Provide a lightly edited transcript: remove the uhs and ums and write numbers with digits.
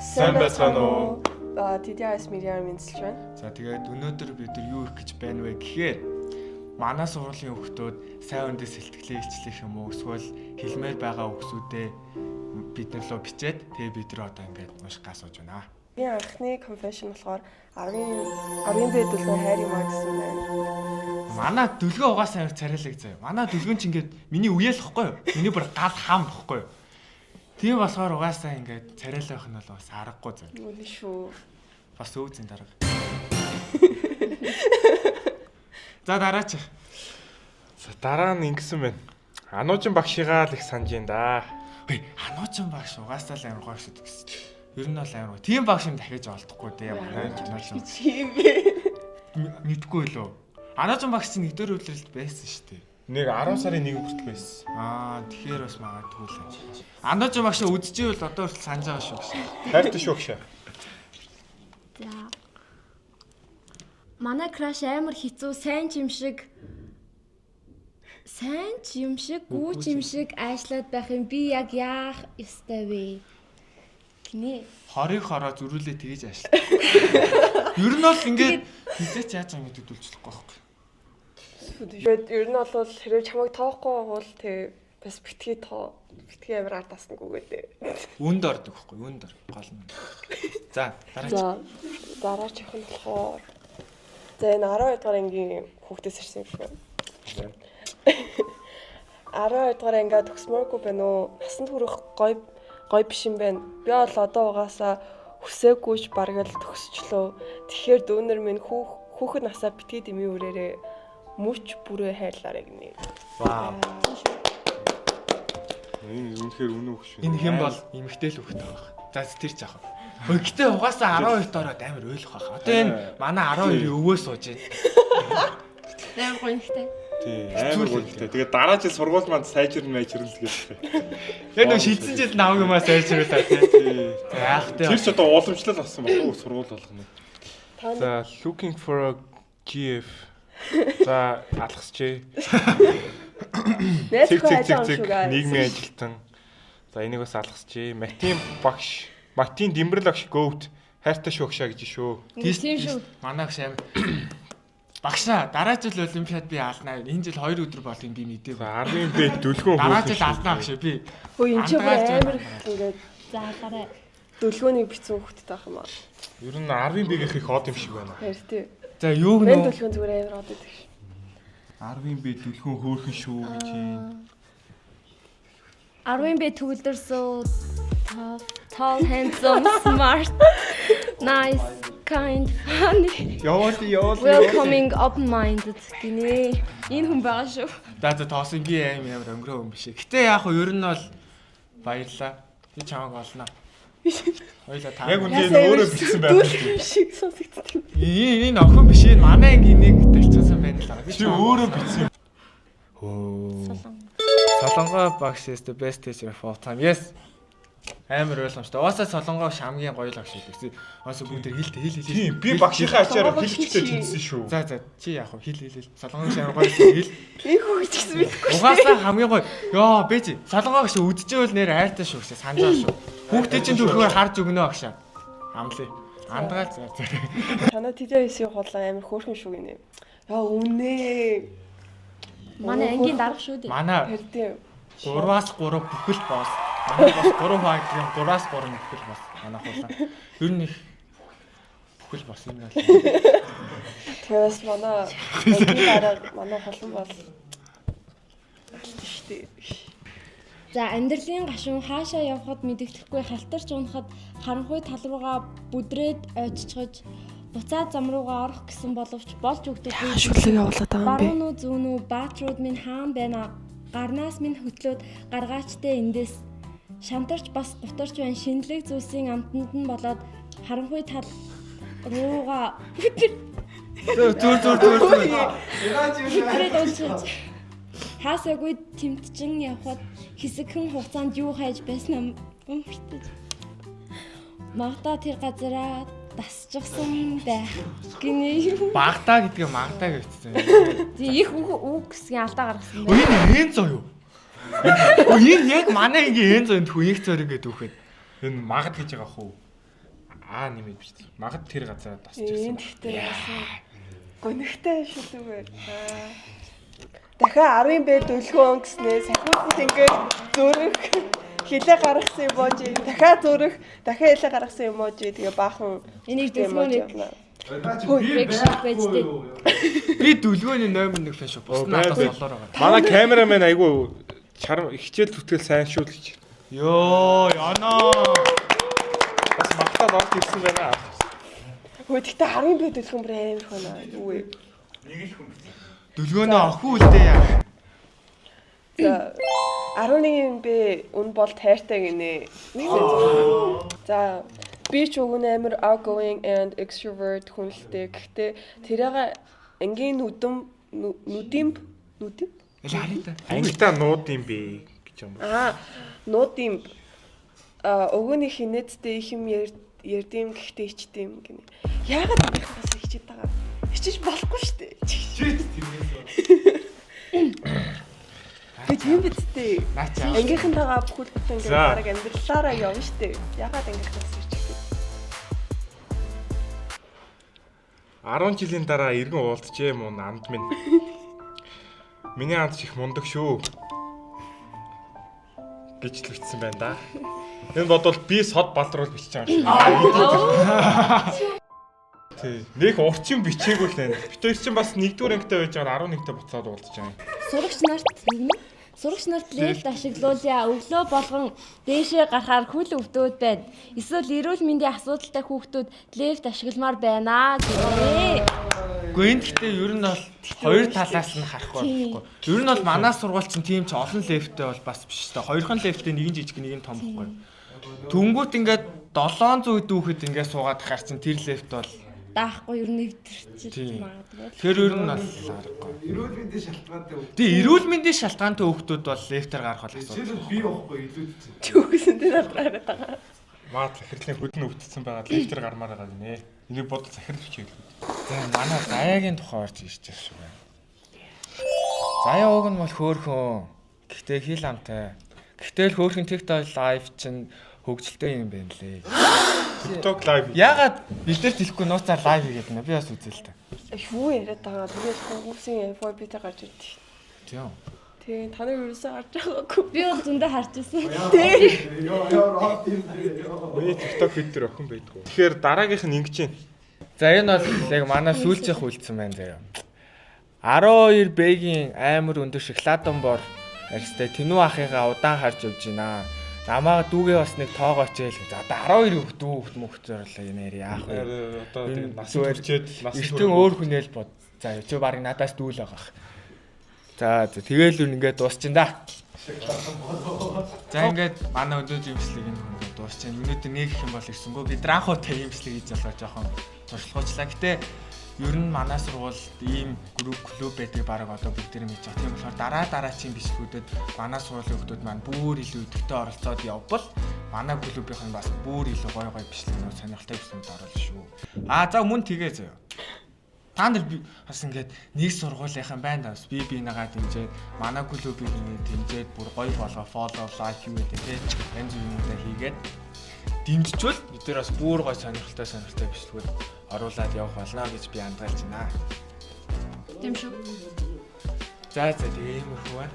Сайн байцгаана уу? TDS Media мэдчилж байна. За тэгээд өнөөдөр бид нар юу их гэж байна вэ гэхээр манай сургуулийн хүүхдүүд сайн үндэс сэтгэлийн илчлэх юм уу эсвэл хэлмээр байгаа хүүхдүүдээ бид нар руу бичээд тэгээд бид нар одоо ингээд унших асууж байна. Би анхны confession болохоор 10 бэ дөлгөө хайр юм гэсэн байна. Манай дөлгөө угаасаа царайлаг заяа. Манай дөлгөн ч ингээд миний үеэл واخгүй юу? Миний бүр гал хам واخгүй юу? Тийм болохоор угаасаа ингээд царайлах нь бол бас аргагүй заяа. Үнэн шүү. Бас өвзэн дарга. За дараач. Дараа нь ингэсэн байна. Ануужин багшигаа л их санаж ин да. Хөөе, ануужин багш угаасаа л амар гоё шүү гэсэн. Ер нь бол амар. Тийм багш юм дахиж олдохгүй дээ манай ануужин. Тийм бэ. Мэдгүй лөө. Ануужин багш чинь нэгдүгээр үйлрэлд байсан шүү дээ. Нэг 10 сарын 1 хүртэл байсан. Тэгэхээр бас магадгүй л. Ануужин багш үдчихвэл одоо хүртэл санаж байгаа шүү гэсэн. Хайртай шүү гэж. За. Манай краш амар хэцүү сайн ч юм шиг гүүч юм шиг аашлаад байх юм би яг яах ёстой вэ? Гинэ. Хорыг хороо зөрүүлээ тгийж аашла. Ер нь бол ингээд хизээч яаж байгаа гэдэг үлчлэхгүй байхгүй. Тэгээд ер нь бол хэрэг чамайг тоохгүй бол тэг бас битгий амар ардаснаггүй дээ. Үнд ордог байхгүй үнд ор гол нь. За дараач их нь болохоор за энэ 12 дугаар ангийн хүүхдээс ирсэн юм шиг байна. 12 дугаар ангиа төгсмөөргүй байна уу? Насанд хүрэх гой биш юм байна. Би бол одоо угаасаа хүсээгүйч бараг л төгсчлөө. Тэгэхээр дүүнер минь хүүхэд насаа битгий дэмий үрээрээ мөч бүрээ хайрлаарай гинэ. Вау. Энэ үнэхээр үнэн үг шүү. Энэ хэм бол эмэгтэй л хүүхэд байгаа. За тэр ч яах вэ? Гэхдээ угаасаа 12 дороод амар ойлгох байх. Одоо энэ манай 12-ийн өвөө сууж байна. Амар гонхтой. Тий, амар гонхтой. Тэгээд дараа жил сургууль манд сайжирна гэж хэлдэг. Яг нэг шилжсэн жил наваг юмаа сайжруулаа тий. Яах вэ? Тэр ч одоо уламжлал авсан байна уу сургууль болгоно. За looking for a GF. За алхасчээ. Нийгмийн ажилтан. За энийг бас алхасчээ. Мартин Димбрэл багш гөвт хайртай шүүгшаа гэж шүү. Тийм шүү. Манай багш амар багшаа дараа жил олимпиад би алднаа. Энэ жил 2 өдөр бол юм би мэдээгүй. 10-ын бэ дөлгөөн дараа жил алднаа багш би. Хөөе энэ ч амар ингээд Заалаарай. дөлгөөнийг бицэн хүүхдэд байх юм аа. Ер нь 10-ын бэгийнх их од юм шиг байна. Хайр тий. За юу Мен гэнэ? дөлгөөн зүгээр амар од байдаг ш. 10-ын бэ дөлгөөн хөөхөн шүү гэж юм. 10 бэ төгөлдөр so tall, handsome, smart, nice, kind, funny. Welcoming, open-minded гинэ. Энэ хүн байгаа шүү. За тоосон би амар өнгөрөө хүн биш. Гэтэ яг хөө ер нь бол баярлаа. Би чамайг олноо. Хоёлаа та. Яг үнэ өөрөө бичсэн байх Дөлгөөн шиг сонсогдсон. Энэ охин биш энэ манай ангийн нэг талцсан байна л. Би чи өөрөө бичсэн. Солонгой багш is the best teacher of all time. Yes. Амар ойлгомжтой. Уусаа солонгой хамгийн гоё л багш гэдэг. Уусаа бүгд хэл. Тийм би багшийнхаа ачаар хэлчихтэй тэнцсэн шүү. За чи яах вэ? Хэл. Солонгой амар гоё хэл. Би хүүхэд гэсэн мэдэхгүй. Угаасаа хамгийн гоё. Йоо бэж. Солонгой багш үдчихвэл нэр айртай шүү гэсэн санаж байгаа шүү. Хүүхдээ чинь төрхөөр харж өгнө багшаа. Амлаа. Андгаал за. Танаа TDS-ийн хулгай амар хөөрхөн шүү гинэ. Яа үнэ. Манай ангийн дарга шүү дээ. Манай Тэрдээ 3-аас 3 бүхэл боос. Манай бас 3 хаагдрын 3-аас 3 бүхэл боос. Манай хулаа. Ер нь их бүхэл боос юм байна. тэгээс манай холон бол штий. За амьдралын гашуун хаашаа явхад мэдэгдэхгүй халтарч унахад харанхуй тал руугаа бүдрээд ойччихж буцаад зам руугаа орох гэсэн боловч болж өгдөггүй. Шүлэг явуулаад байгаа юм бэ? Баруун уу зүүн үү баатрууд минь хаан байна. Гарнаас минь хөтлөөд гаргаачтай эндээс шантарч бас гутарч байна. Шинэлэг зүйлсийн амтанд нь болоод харанхуй тал руугаа Зүр. Хасаагүй тэмтчин явхад хэсэгхэн хугацаанд юу хайж байсан юм бэ? Магтаа тэр газараа дасчихсан байх гинэ. Багтаа гэдгээ магтаа гэвчихсэн. Тэг их үг гэсгийн алдаа гаргасан байна. Энэ зоо юу? Энэ яг манай ингийн энэ зоонд хүнийг цорин гэдэг үхэд. Энэ магад гэж байгаа хөө. Нэмээд биш. Магад тэр газараа тасч Энд ирсэн. ихтэй яасан. Гонхтой шилүүгээр. Дахиад 10-ын бед өлгөөн гэснээ сахиусд ингээд зүрх хилээ гаргасан эможи, дахиад зүрх, дахиад хилээ гаргасан эможи тэгээ баахан Энийг дэлгөөнийг би байж тээ. Би дүлгөөний номер 1 фэн шүү. Бус надаас олоор байгаа. Манай камерамен айгүй хичээл зүтгэл сайн шүү л гэж. Йоо, яна. Бас магтаад орж ирсэн байна. Хөө тэгтээ 10-ын бед өлгөөн бүр амар хоноо. Юу вэ? Дүлгөөнөө охин үлдээ яа. За 11-ийн бэ үн бол тайртай гинэ. За би ч уг нь амар outgoing and extrovert хүнэлтэй. Гэхдээ тэрийг ангийн нүдэм Эле харъя та. Ангитаа нууд юм бэ гэж юм. нуудим өгөөний хинээдтэй их юм ярдэм гэхдээ ичдэм гинэ. Яагаад ангийнхаас ичээд байгаа? Ичиж болохгүй шүү дээ. Би тийм бидтэй. Ангийнхантайгаа бүхэл бүтэн ингээд бараг амьдралаараа явна шүү дээ. Яагаад ангийнхаас ичдэг? 10 жилийн дараа иргэн уулзжээ мөн анд минь. Миний анд их мундаг шүү. гэж л бичсэн байна да. Энэ бодвол би сод балруулж бичиж байгаа шүү. Тий. Нэг урчин бичээгүй л байна. Бид хоёр чинь бас 1-р ангитай байж байгаа 11-тэй буцаад уулзж байгаа юм. Сурагч нарт лифт ашиглуулъя. Өглөө болгон дээшээ гарахаар хүл өвдөөд байна. Эсвэл эрүүл мэндийн асуудалтай хүүхдүүд лифт ашигламаар байна гэх. Гэхдээ энэ гэхдээ ер нь бол хоёр талаас нь харах байхгүй. Ер нь бол манай сургууль чинь тийм ч олон лифттэй бол бас биш та. Хоёрхан лифттэй нэг нь жижиг нэг нь том байхгүй. Түнгүүт ингээд 700 дүүхэд ингээд суугаад хаар чинь тэр лифт бол даахгүй ер нь нэвтэрч магадгүй. Тэр ер нь бол аргагүй. Эрүүл мэндийн шалтгаантай үг. Тий, эрүүл мэндийн шалтгаантай хүүхдүүд бол лифтээр гарах бол асуудал. Жишээлбэл би явахгүй илүүд. Чүгсэн тэр гараад байгаа. Маа захирлын хөдөн өвдсөн байгаа лифтер гармаар байгаа гинэ. Энийг бодол захирал хичээлгүй. За манай заяагийн тухай орж ирж байгаа шүү байна. Заяа уг нь бол хөөхөн. Гэхдээ хил амтай. Гэхдээ л хөөхөн TikTok live чинь хөгжилтэй юм байна лээ. TikTok live. Ягаад бид нар хэлэхгүй нууцаар live хийгээд байна. Би бас үзээ л та. Юу яриад байгаа. Тэгээд хүмүүсийн FOB-тэй гарч ирдэ. Тийм. Тэгээ та нар юусэн харж байгаагүй. Би бол зөндөө харж ирсэн. Яа тийм. Үе TikTok бид нар охин байдгүй. Тэгэхээр дараагийнх нь ингэж байна. За энэ бол яг манай сүүлчийнх үйлдсэн байна заяа. 12 бэгийн амар өндөр шоколадон бор арьстай Тэнүү ахыгаа удаан харж явж байна. Намаа дүүгээ бас нэг тоогооч ээ л. За одоо 12 хүүхд мөхцөрлөө энэ яах вэ? Одоо нас төрчээд эртэн өөр хүнэл бод. За чи баг надаас дүүл байгаах. За тэгэл ингээд дуусчин да. За ингээд манай өнөөдрийн имслийг энэ дуусчин. Өнөөдөр нэг их юм бол ирсэнгөө бид анхуутай имслийг хийж болоо жоохон туршлагуучлаа. Гэтэ ер нь манай сургуульд ийм клуб байдаг баг одоо бүгд тэр мэдж байгаа. Тийм болохоор дараачийн бичлэгүүдэд манай сургуулийн хүмүүс маань бүр илүү өдөртөө оролцоод явбал манай клубийнх нь бас бүр илүү гой бичлэгнүүд сонирхолтой бичлэгнүүд оруулах шүү. За мөн тгээ заяа. Та нар бас ингээд нэг сургуулийнхан байна да. Би нагаа дэмжээд манай клубыг дэмжээд бүр гоё болго follow like юу гэдэг тийм янз бүрийнхээ хийгээд дэмжижвэл бид нар бас бүр гоё сонирхолтой бичлэгүүд оруулаад явах болно гэж би андгаалж байна. Тийм шүү. За тийм их байна.